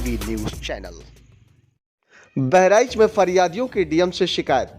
TV news channel. Bahraich में फरियादियों की DM से शिकायत।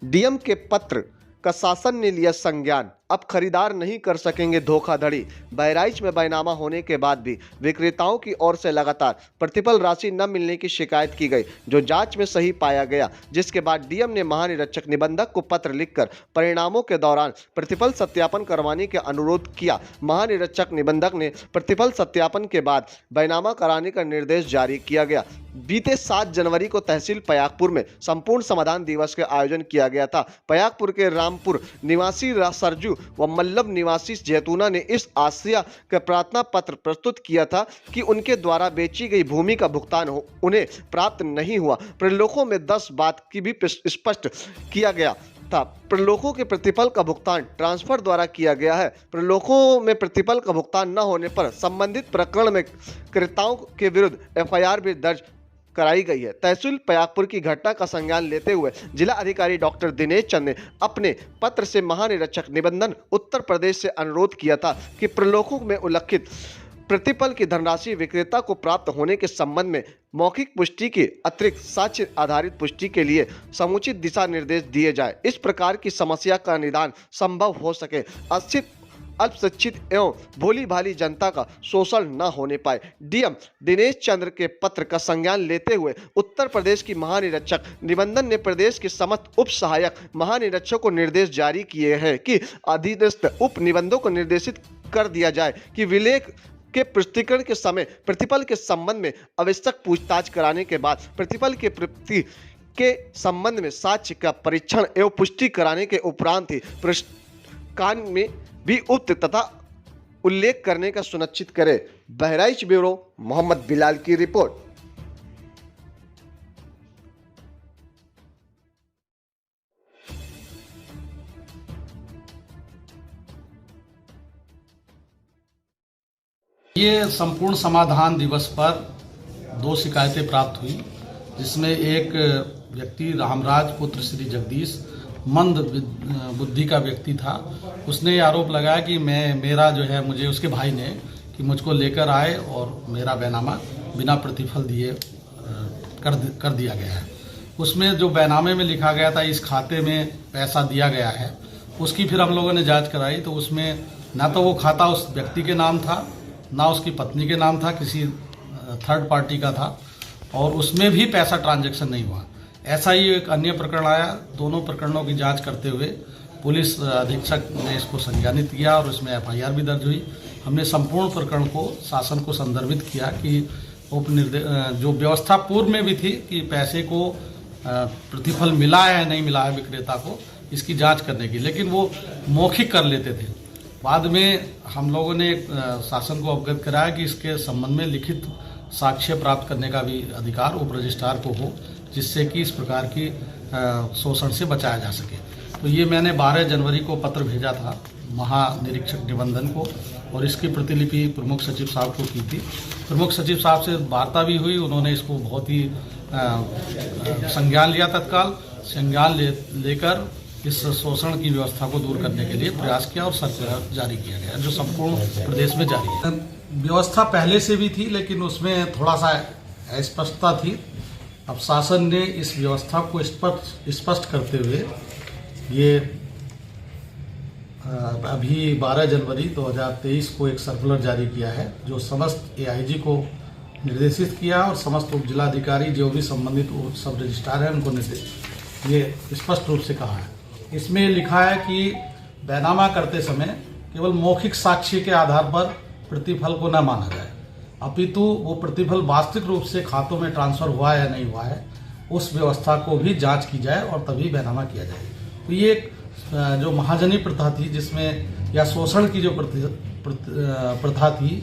डीएम के पत्र का शासन ने लिया संज्ञान, अब खरीदार नहीं कर सकेंगे धोखाधड़ी। बहराइच में बैनामा होने के बाद भी विक्रेताओं की ओर से लगातार प्रतिफल राशि न मिलने की शिकायत की गई, जो जांच में सही पाया गया, जिसके बाद डीएम ने महानिरीक्षक निबंधक को पत्र लिखकर परिणामों के दौरान प्रतिफल सत्यापन करवाने के अनुरोध किया। महानिरीक्षक निबंधक ने प्रतिफल सत्यापन के बाद बैनामा कराने का निर्देश जारी किया गया। बीते 7 जनवरी को तहसील पयागपुर में संपूर्ण समाधान दिवस का आयोजन किया गया था। पयागपुर के रामपुर निवासी सरजू व मल्लब निवासी जैतूना ने इस आशय का प्रार्थना पत्र प्रस्तुत किया था कि उनके द्वारा बेची गई भूमि का भुगतान उन्हें प्राप्त नहीं हुआ। प्रलोकों में 10 बात की भी स्पष्ट किया गया था। प्रलोकों के प्रतिफल का भुगतान ट्रांसफर द्वारा किया गया है। प्रलोकों में प्रतिफल का भुगतान न होने पर संबंधित प्रकरण में क्रेताओं के विरुद्ध एफआईआर भी दर्ज कराई गई है। तहसील पयागपुर की घटना का संज्ञान लेते हुए जिला अधिकारी डॉक्टर दिनेश चंद ने अपने पत्र से महानिरीक्षक निबंधन उत्तर प्रदेश से अनुरोध किया था कि प्रलोकों में उल्लिखित प्रतिफल की धनराशि विक्रेता को प्राप्त होने के संबंध में मौखिक पुष्टि के अतिरिक्त साक्ष्य आधारित पुष्टि के लिए समुचित दिशा निर्देश दिए जाए। इस प्रकार की समस्या का निदान संभव हो सके, अल्पशिक्षित एवं भोली भाली जनता का शोषण न होने पाए। डीएम दिनेश चंद्र के पत्र का संज्ञान लेते हुए उत्तर प्रदेश की महानिरीक्षक निबंधन ने प्रदेश के समस्त उप सहायक महानिरीक्षक को निर्देश जारी किए हैं कि अधीनस्थ उप निबंधकों को निर्देशित कर दिया जाए कि विलेख के प्रस्तुतिकरण के समय प्रतिफल के संबंध में आवश्यक पूछताछ कराने के बाद प्रतिफल के प्राप्ति के संबंध में साक्ष्य का परीक्षण एवं पुष्टि कराने के उपरांत ही प्रश्न में भी उक्त तथा उल्लेख करने का सुनिश्चित करे। बहराइच ब्यूरो मोहम्मद बिलाल की रिपोर्ट। ये संपूर्ण समाधान दिवस पर 2 शिकायतें प्राप्त हुई, जिसमें एक व्यक्ति रामराज पुत्र श्री जगदीश मंद बुद्धि का व्यक्ति था। उसने आरोप लगाया कि मुझे उसके भाई ने कि मुझको लेकर आए और मेरा बैनामा बिना प्रतिफल दिए कर दिया गया है। उसमें जो बैनामे में लिखा गया था इस खाते में पैसा दिया गया है, उसकी फिर हम लोगों ने जांच कराई तो उसमें ना तो वो खाता उस व्यक्ति के नाम था, ना उसकी पत्नी के नाम था, किसी थर्ड पार्टी का था, और उसमें भी पैसा ट्रांजैक्शन नहीं हुआ। ऐसा ही एक अन्य प्रकरण आया। दोनों प्रकरणों की जांच करते हुए पुलिस अधीक्षक ने इसको संज्ञानित किया और उसमें एफआईआर भी दर्ज हुई। हमने संपूर्ण प्रकरण को शासन को संदर्भित किया कि जो व्यवस्था पूर्व में भी थी कि पैसे को प्रतिफल मिला है या नहीं मिला है विक्रेता को, इसकी जांच करने की, लेकिन वो मौखिक कर लेते थे। बाद में हम लोगों ने शासन को अवगत कराया कि इसके संबंध में लिखित साक्ष्य प्राप्त करने का भी अधिकार उप रजिस्ट्रार को हो, जिससे कि इस प्रकार की शोषण से बचाया जा सके। तो ये मैंने 12 जनवरी को पत्र भेजा था महानिरीक्षक निबंधन को, और इसकी प्रतिलिपि प्रमुख सचिव साहब को की थी। प्रमुख सचिव साहब से वार्ता भी हुई, उन्होंने इसको बहुत ही संज्ञान लिया। तत्काल संज्ञान लेकर इस शोषण की व्यवस्था को दूर करने के लिए प्रयास किया और सर्कुलर जारी किया गया, जो संपूर्ण प्रदेश में जारी है। व्यवस्था पहले से भी थी, लेकिन उसमें थोड़ा सा अस्पष्टता थी। अब शासन ने इस व्यवस्था को स्पष्ट करते हुए ये अभी 12 जनवरी 2023 को एक सर्कुलर जारी किया है, जो समस्त एआईजी को निर्देशित किया और समस्त उप जिलाधिकारी जो भी संबंधित सब रजिस्ट्रार हैं उनको ये स्पष्ट रूप से कहा है। इसमें लिखा है कि बैनामा करते समय केवल मौखिक साक्ष्य के आधार पर प्रतिफल को न माना जाए, अपितु वो प्रतिफल वास्तविक रूप से खातों में ट्रांसफर हुआ है या नहीं हुआ है, उस व्यवस्था को भी जांच की जाए और तभी बैनामा किया जाए। तो ये जो महाजनी प्रथा थी, जिसमें या शोषण की जो प्रथा थी,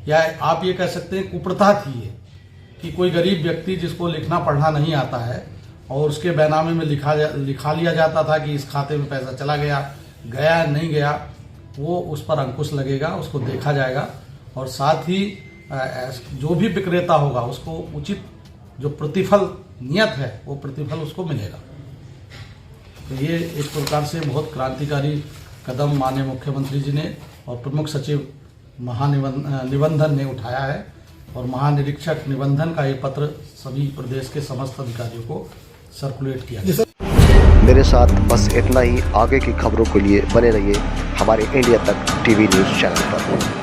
या आप ये कह सकते हैं कुप्रथा थी ये, कि कोई गरीब व्यक्ति जिसको लिखना पढ़ना नहीं आता है और उसके बैनामे में लिखा लिया जाता था कि इस खाते में पैसा चला गया नहीं गया, वो उस पर अंकुश लगेगा, उसको देखा जाएगा, और साथ ही जो भी विक्रेता होगा उसको उचित जो प्रतिफल नियत है वो प्रतिफल उसको मिलेगा। तो ये एक प्रकार से बहुत क्रांतिकारी कदम माननीय मुख्यमंत्री जी ने और प्रमुख सचिव महानिबंधन ने उठाया है, और महानिरीक्षक निबंधन का ये पत्र सभी प्रदेश के समस्त अधिकारियों को सर्कुलेट किया गया। मेरे साथ बस इतना ही। आगे की खबरों के लिए बने रहिए हमारे इंडिया तक टीवी न्यूज़ चैनल पर।